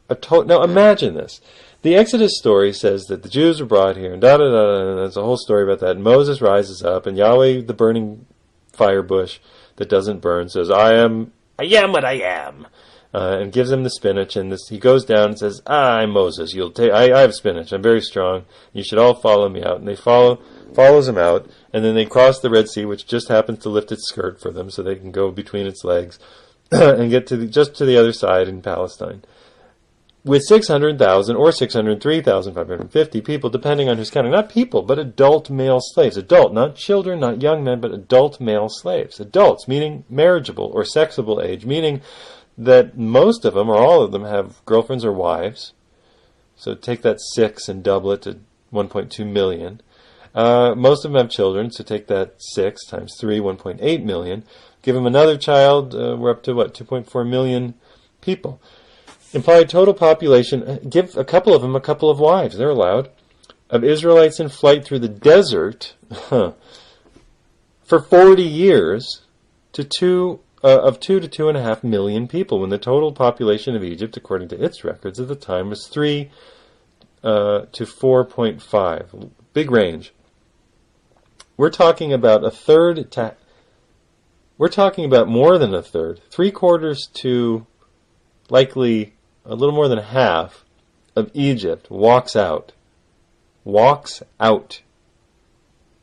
now imagine this. The Exodus story says that the Jews were brought here, and and there's a whole story about that. And Moses rises up, and Yahweh, the burning fire bush that doesn't burn, says, I am what I am, and gives him the spinach. And he goes down and says, I'm Moses. I have spinach. I'm very strong. You should all follow me out. And they follows him out, and then they cross the Red Sea, which just happens to lift its skirt for them, so they can go between its legs and get to the other side in Palestine. With 600,000 or 603,550 people, depending on who's counting. Not people, but adult male slaves. Adult, not children, not young men, but adult male slaves. Adults, meaning marriageable or sexable age, meaning that most of them, or all of them, have girlfriends or wives. So take that 6 and double it to 1.2 million. Most of them have children, so take that 6 times 3, 1.8 million. Give them another child, we're up to 2.4 million people. Implied total population, give a couple of them a couple of wives, they're allowed, of Israelites in flight through the desert for 40 years of 2 to 2.5 million people, when the total population of Egypt, according to its records at the time, was 3 to 4.5. Big range. We're talking about we're talking about more than a third, 3/4 to likely a little more than half of Egypt walks out. Walks out.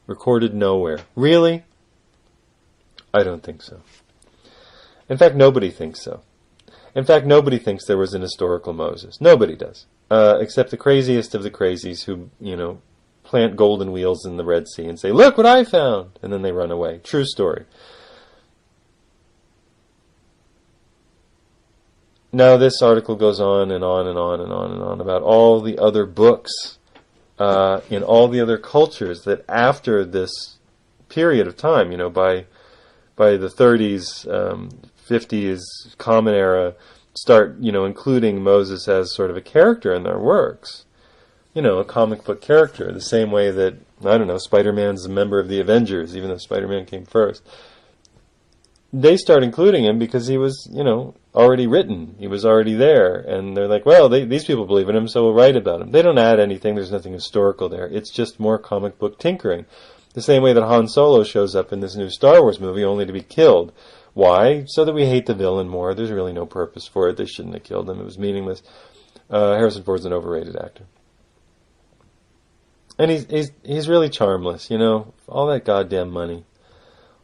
Recorded nowhere. Really? I don't think so. In fact, nobody thinks so. In fact, nobody thinks there was an historical Moses. Nobody does. Except the craziest of the crazies who, plant golden wheels in the Red Sea and say, look what I found! And then they run away. True story. Now this article goes on and on and on and on and on about all the other books in all the other cultures that after this period of time, by the 30s, 50s, Common Era, start, including Moses as sort of a character in their works. A comic book character, the same way that, Spider-Man's a member of the Avengers, even though Spider-Man came first. They start including him because he was, already written. He was already there. And they're like, well, these people believe in him, so we'll write about him. They don't add anything. There's nothing historical there. It's just more comic book tinkering. The same way that Han Solo shows up in this new Star Wars movie only to be killed. Why? So that we hate the villain more. There's really no purpose for it. They shouldn't have killed him. It was meaningless. Harrison Ford's an overrated actor. And he's really charmless, all that goddamn money.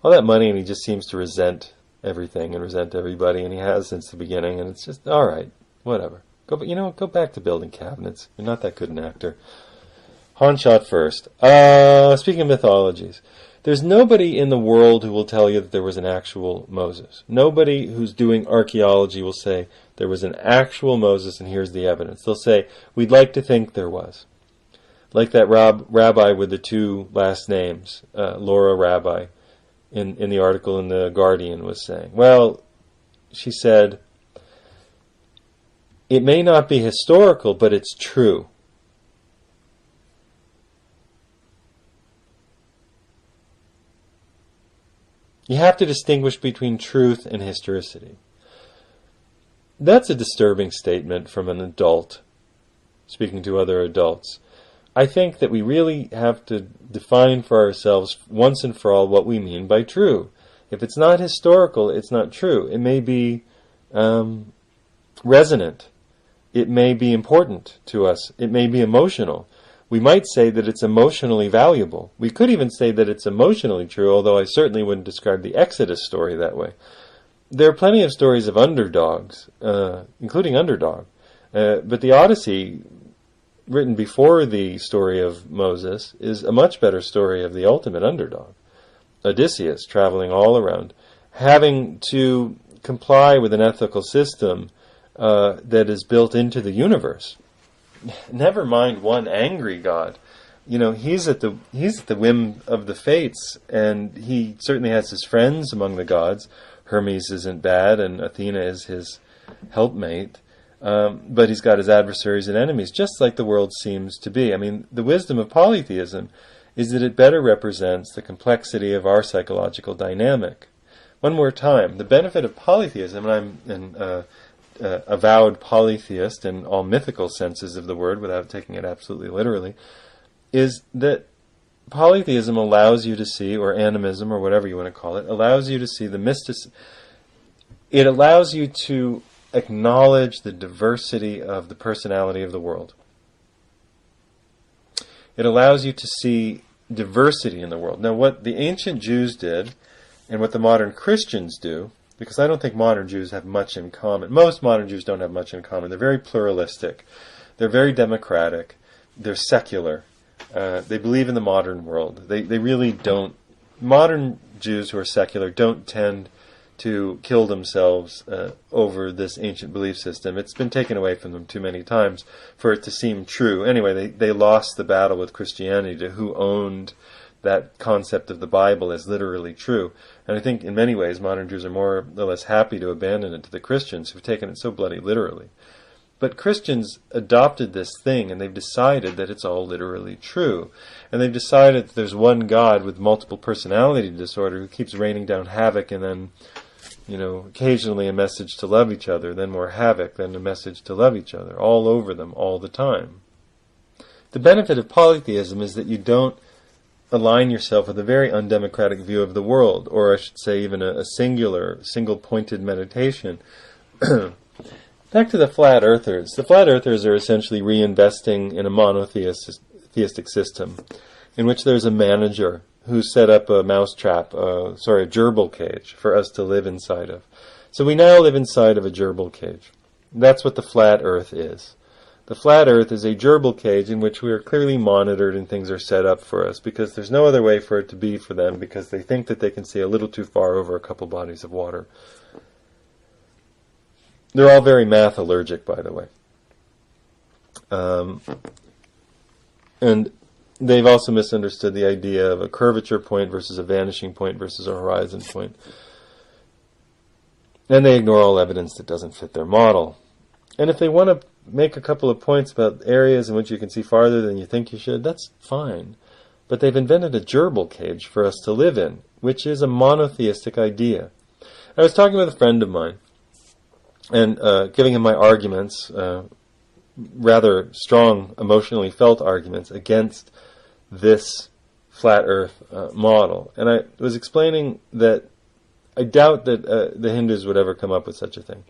All that money, and he just seems to resent everything and resent everybody, and he has since the beginning, and it's just, alright, whatever. Go back to building cabinets. You're not that good an actor. Han shot first. Speaking of mythologies, there's nobody in the world who will tell you that there was an actual Moses. Nobody who's doing archaeology will say there was an actual Moses, and here's the evidence. They'll say, we'd like to think there was. Like that rabbi with the 2 last names, Laura Rabbi, in the article in The Guardian was saying. Well, she said, it may not be historical, but it's true. You have to distinguish between truth and historicity. That's a disturbing statement from an adult, speaking to other adults. I think that we really have to define for ourselves once and for all what we mean by true. If it's not historical, it's not true. It may be resonant it may be important to us. It may be emotional. We might say that it's emotionally valuable. We could even say that it's emotionally true, although I certainly wouldn't describe the Exodus story that way. There are plenty of stories of underdogs, including Underdog. But the Odyssey, written before the story of Moses, is a much better story of the ultimate underdog. Odysseus, traveling all around, having to comply with an ethical system that is built into the universe. Never mind one angry god. He's at the whim of the fates, and he certainly has his friends among the gods. Hermes isn't bad, and Athena is his helpmate. But he's got his adversaries and enemies, just like the world seems to be. I mean, the wisdom of polytheism is that it better represents the complexity of our psychological dynamic. One more time, the benefit of polytheism, and I'm an avowed polytheist in all mythical senses of the word, without taking it absolutely literally, is that polytheism allows you to see, or animism, or whatever you want to call it, allows you to see the mysticism. It allows you to acknowledge the diversity of the personality of the world. It allows you to see diversity in the world. Now, what the ancient Jews did, and what the modern Christians do, because I don't think modern Jews have much in common. Most modern Jews don't have much in common. They're very pluralistic. They're very democratic. They're secular. They believe in the modern world. They really don't. Modern Jews who are secular don't tend to kill themselves over this ancient belief system. It's been taken away from them too many times for it to seem true. Anyway, they lost the battle with Christianity to who owned that concept of the Bible as literally true. And I think in many ways modern Jews are more or less happy to abandon it to the Christians who've taken it so bloody literally. But Christians adopted this thing, and they've decided that it's all literally true. And they've decided that there's one God with multiple personality disorder who keeps raining down havoc, and then, occasionally a message to love each other, then more havoc, then a message to love each other, all over them, all the time. The benefit of polytheism is that you don't align yourself with a very undemocratic view of the world, or I should say even a single-pointed meditation. Back to the flat earthers. The flat earthers are essentially reinvesting in a monotheistic system in which there's a manager who set up a mousetrap, a gerbil cage for us to live inside of. So we now live inside of a gerbil cage. That's what the flat earth is. The flat earth is a gerbil cage in which we are clearly monitored and things are set up for us because there's no other way for it to be for them, because they think that they can see a little too far over a couple bodies of water. They're all very math allergic, by the way. And they've also misunderstood the idea of a curvature point versus a vanishing point versus a horizon point. And they ignore all evidence that doesn't fit their model. And if they want to make a couple of points about areas in which you can see farther than you think you should, that's fine. But they've invented a gerbil cage for us to live in, which is a monotheistic idea. I was talking with a friend of mine, and giving him my arguments, rather strong, emotionally felt arguments against this flat earth model. And I was explaining that I doubt that the Hindus would ever come up with such a thing.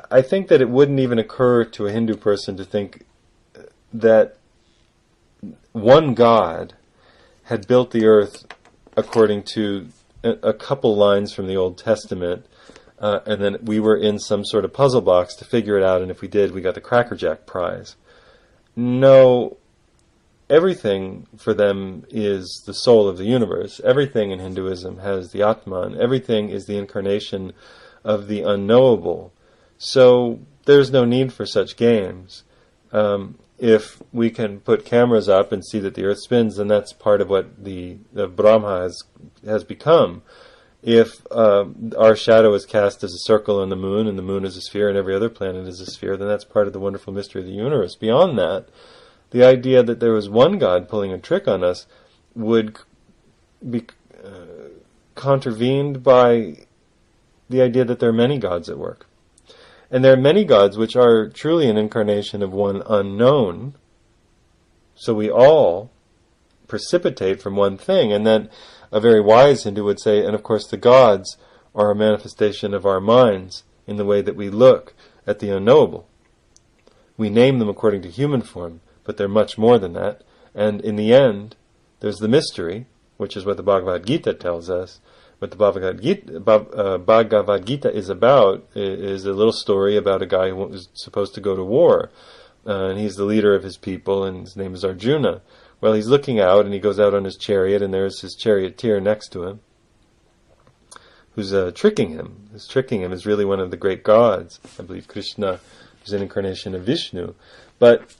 I think that it wouldn't even occur to a Hindu person to think that one God had built the earth according to a couple lines from the Old Testament, and then we were in some sort of puzzle box to figure it out, and if we did, we got the Cracker Jack prize. No, everything for them is the soul of the universe. Everything in Hinduism has the Atman. Everything is the incarnation of the unknowable. So there's no need for such games. If we can put cameras up and see that the earth spins, then that's part of what the Brahma has become. If our shadow is cast as a circle on the moon, and the moon is a sphere, and every other planet is a sphere, then that's part of the wonderful mystery of the universe. Beyond that, the idea that there was one God pulling a trick on us would be contravened by the idea that there are many gods at work. And there are many gods which are truly an incarnation of one unknown. So we all precipitate from one thing. And then a very wise Hindu would say, and of course the gods are a manifestation of our minds in the way that we look at the unknowable. We name them according to human form, but they're much more than that. And in the end, there's the mystery, which is what the Bhagavad Gita tells us. What the Bhagavad Gita is about is a little story about a guy who was supposed to go to war. And he's the leader of his people, and his name is Arjuna. Well, he's looking out, and he goes out on his chariot, and there's his charioteer next to him, who's tricking him. Who's tricking him is really one of the great gods. I believe Krishna is an incarnation of Vishnu. But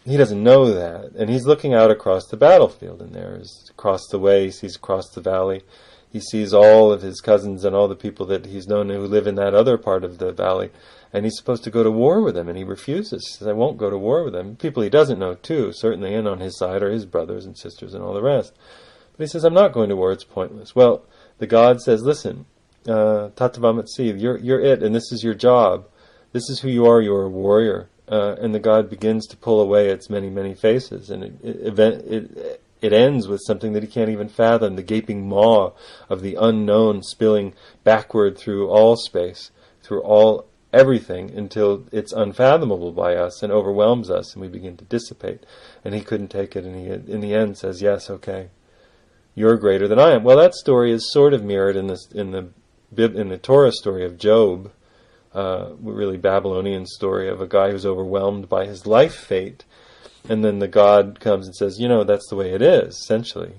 he doesn't know that. And he's looking out across the battlefield, and there's across the way, he sees across the valley. He sees all of his cousins and all the people that he's known who live in that other part of the valley. And he's supposed to go to war with them, and he refuses. He says, I won't go to war with them. People he doesn't know, too, certainly, and on his side are his brothers and sisters and all the rest. But he says, I'm not going to war, it's pointless. Well, the god says, listen, Tattvamatsi, you're it, and this is your job. This is who you are, you're a warrior. And the god begins to pull away its many, many faces, and it ends with something that he can't even fathom, the gaping maw of the unknown spilling backward through all space, through all everything, until it's unfathomable by us and overwhelms us, and we begin to dissipate. And he couldn't take it, and he, in the end, says, yes, okay, you're greater than I am. Well, that story is sort of mirrored in the Torah story of Job, really Babylonian story of a guy who's overwhelmed by his life fate, and then the god comes and says, that's the way it is, essentially.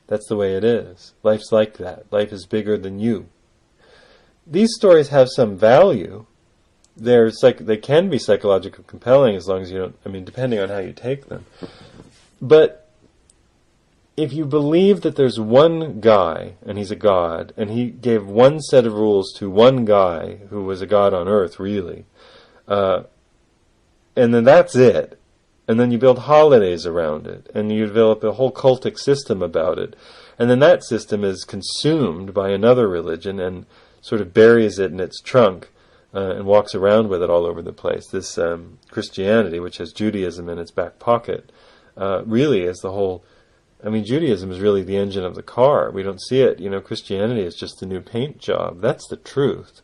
That's the way it is. Life's like that. Life is bigger than you. These stories have some value. They can be psychologically compelling as long as you don't, depending on how you take them. But if you believe that there's one guy, and he's a god, and he gave one set of rules to one guy who was a god on earth, really, and then that's it, and then you build holidays around it, and you develop a whole cultic system about it, and then that system is consumed by another religion and sort of buries it in its trunk and walks around with it all over the place. This Christianity, which has Judaism in its back pocket, really is the whole... Judaism is really the engine of the car. We don't see it. Christianity is just the new paint job. That's the truth.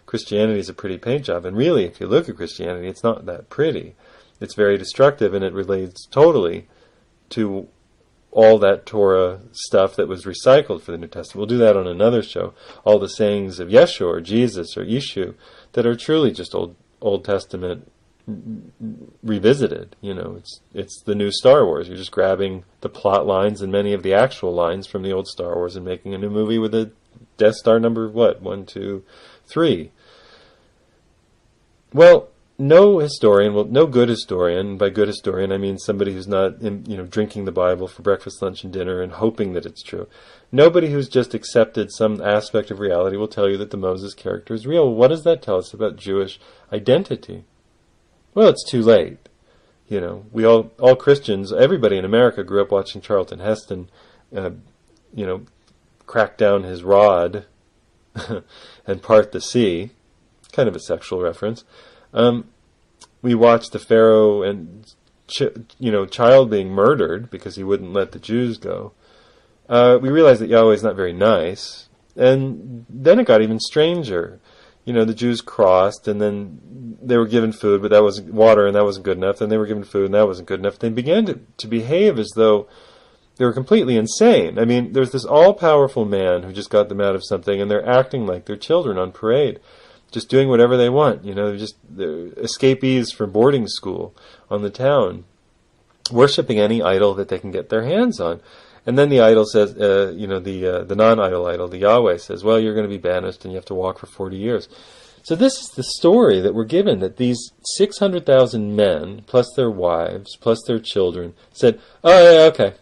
Christianity is a pretty paint job. And really, if you look at Christianity, it's not that pretty. It's very destructive, and it relates totally to all that Torah stuff that was recycled for the New Testament. We'll do that on another show. All the sayings of Yeshua or Jesus or Yeshu that are truly just Old Testament revisited. It's the new Star Wars. You're just grabbing the plot lines and many of the actual lines from the old Star Wars and making a new movie with a Death Star number 1, 2, 3. Well, no good historian, by good historian I mean somebody who's not drinking the Bible for breakfast, lunch, and dinner and hoping that it's true. Nobody who's just accepted some aspect of reality will tell you that the Moses character is real. What does that tell us about Jewish identity? Well, it's too late. We all Christians, everybody in America grew up watching Charlton Heston, crack down his rod and part the sea. Kind of a sexual reference. We watched the Pharaoh and child being murdered because he wouldn't let the Jews go. We realized that Yahweh is not very nice, and then it got even stranger. The Jews crossed, and then they were given food, but that wasn't water, and that wasn't good enough. Then they were given food, and that wasn't good enough. They began to behave as though they were completely insane. There's this all-powerful man who just got them out of something, and they're acting like they're children on parade, just doing whatever they want. They're escapees from boarding school on the town, worshipping any idol that they can get their hands on. And then the idol says, the non-idol idol, the Yahweh says, well, you're going to be banished and you have to walk for 40 years. So this is the story that we're given, that these 600,000 men, plus their wives, plus their children, said, oh, yeah, okay.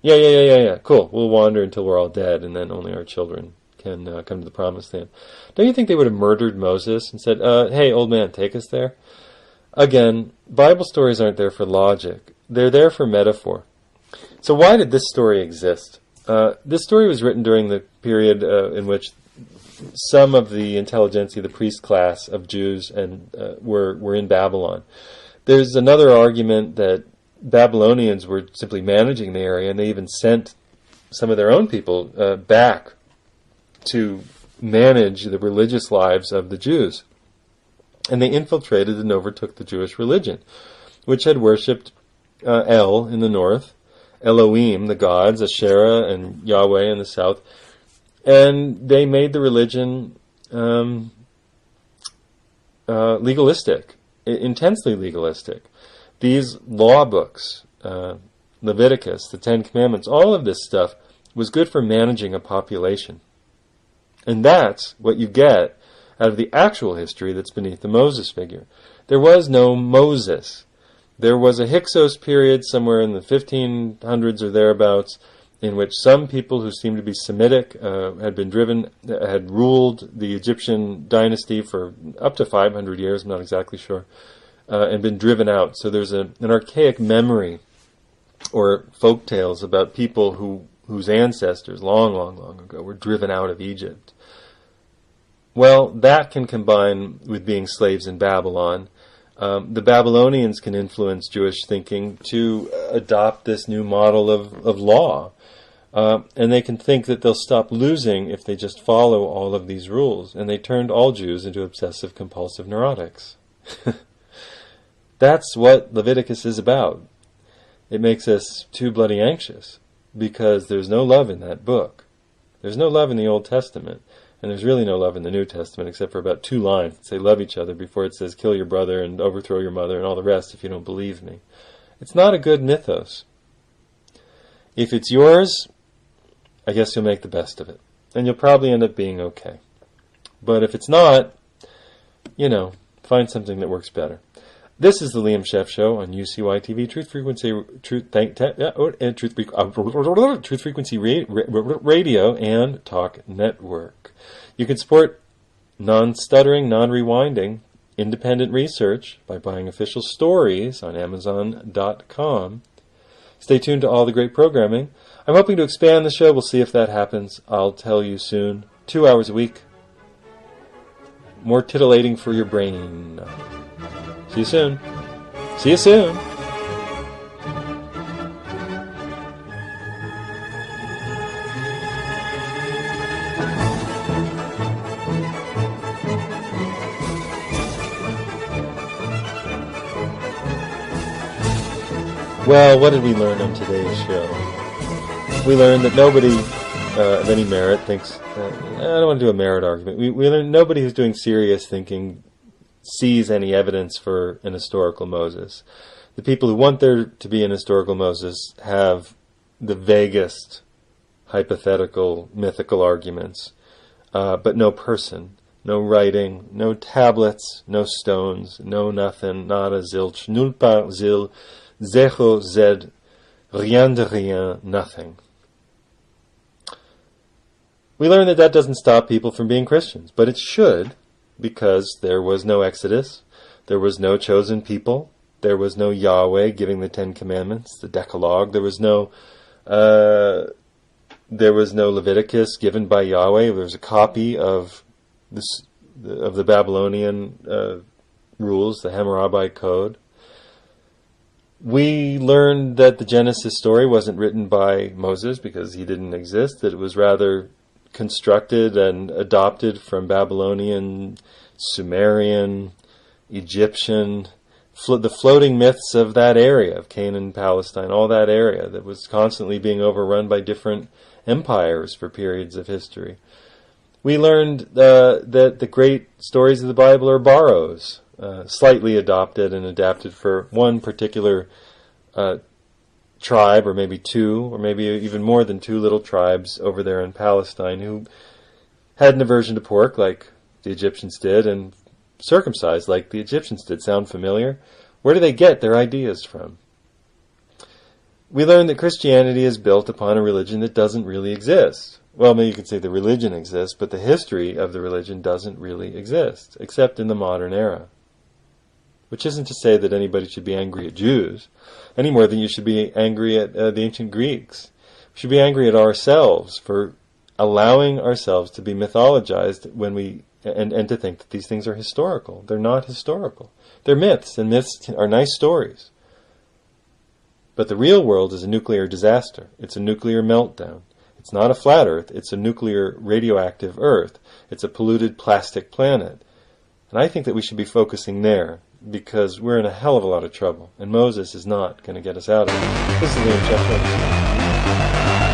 Yeah, cool. We'll wander until we're all dead, and then only our children can come to the promised land. Don't you think they would have murdered Moses and said, hey, old man, take us there? Again, Bible stories aren't there for logic. They're there for metaphor. So why did this story exist? This story was written during the period in which some of the intelligentsia, the priest class of Jews, and were in Babylon. There's another argument that Babylonians were simply managing the area, and they even sent some of their own people back to manage the religious lives of the Jews. And they infiltrated and overtook the Jewish religion, which had worshipped El in the north, Elohim, the gods, Asherah and Yahweh in the south, and they made the religion legalistic, intensely legalistic. These law books, Leviticus, the Ten Commandments, all of this stuff was good for managing a population. And that's what you get out of the actual history that's beneath the Moses figure. There was no Moses. There was a Hyksos period somewhere in the 1500s or thereabouts in which some people who seemed to be Semitic had ruled the Egyptian dynasty for up to 500 years, I'm not exactly sure, and been driven out. So there's an archaic memory or folk tales about people whose ancestors long, long, long ago were driven out of Egypt. Well, that can combine with being slaves in Babylon. The Babylonians can influence Jewish thinking to adopt this new model of law. And they can think that they'll stop losing if they just follow all of these rules. And they turned all Jews into obsessive-compulsive neurotics. That's what Leviticus is about. It makes us too bloody anxious because there's no love in that book. There's no love in the Old Testament. And there's really no love in the New Testament except for about 2 lines that say love each other before it says kill your brother and overthrow your mother and all the rest if you don't believe me. It's not a good mythos. If it's yours, I guess you'll make the best of it. And you'll probably end up being okay. But if it's not, find something that works better. This is the Liam Scheff Show on UCY-TV, Truth Frequency Radio and Talk Network. You can support non-stuttering, non-rewinding, independent research by buying official stories on Amazon.com. Stay tuned to all the great programming. I'm hoping to expand the show. We'll see if that happens. I'll tell you soon. 2 hours a week. More titillating for your brain. See you soon. See you soon. Well, what did we learn on today's show? We learned that nobody of any merit thinks... I don't want to do a merit argument. We learned nobody who's doing serious thinking sees any evidence for an historical Moses. The people who want there to be an historical Moses have the vaguest hypothetical, mythical arguments, but no person, no writing, no tablets, no stones, no nothing, nada, zilch, nulle part, zil, zéro, zed, rien de rien, nothing. We learn that doesn't stop people from being Christians, but it should, because there was no Exodus, there was no chosen people, there was no Yahweh giving the 10 Commandments, the Decalogue, there was no Leviticus given by Yahweh. There was a copy of the Babylonian rules, the Hammurabi Code. We learned that the Genesis story wasn't written by Moses because he didn't exist, that it was rather constructed and adopted from Babylonian, Sumerian, Egyptian, the floating myths of that area, of Canaan, Palestine, all that area that was constantly being overrun by different empires for periods of history. We learned that the great stories of the Bible are borrows, slightly adopted and adapted for one particular tribe, or maybe 2, or maybe even more than 2 little tribes over there in Palestine who had an aversion to pork like the Egyptians did, and circumcised like the Egyptians did. Sound familiar? Where do they get their ideas from? We learned that Christianity is built upon a religion that doesn't really exist. Well, maybe you could say the religion exists, but the history of the religion doesn't really exist, except in the modern era. Which isn't to say that anybody should be angry at Jews, any more than you should be angry at the ancient Greeks. We should be angry at ourselves for allowing ourselves to be mythologized when and to think that these things are historical. They're not historical. They're myths, and myths are nice stories. But the real world is a nuclear disaster. It's a nuclear meltdown. It's not a flat Earth. It's a nuclear radioactive Earth. It's a polluted plastic planet. And I think that we should be focusing there, because we're in a hell of a lot of trouble, and Moses is not going to get us out of it. This is Liam Scheff Show.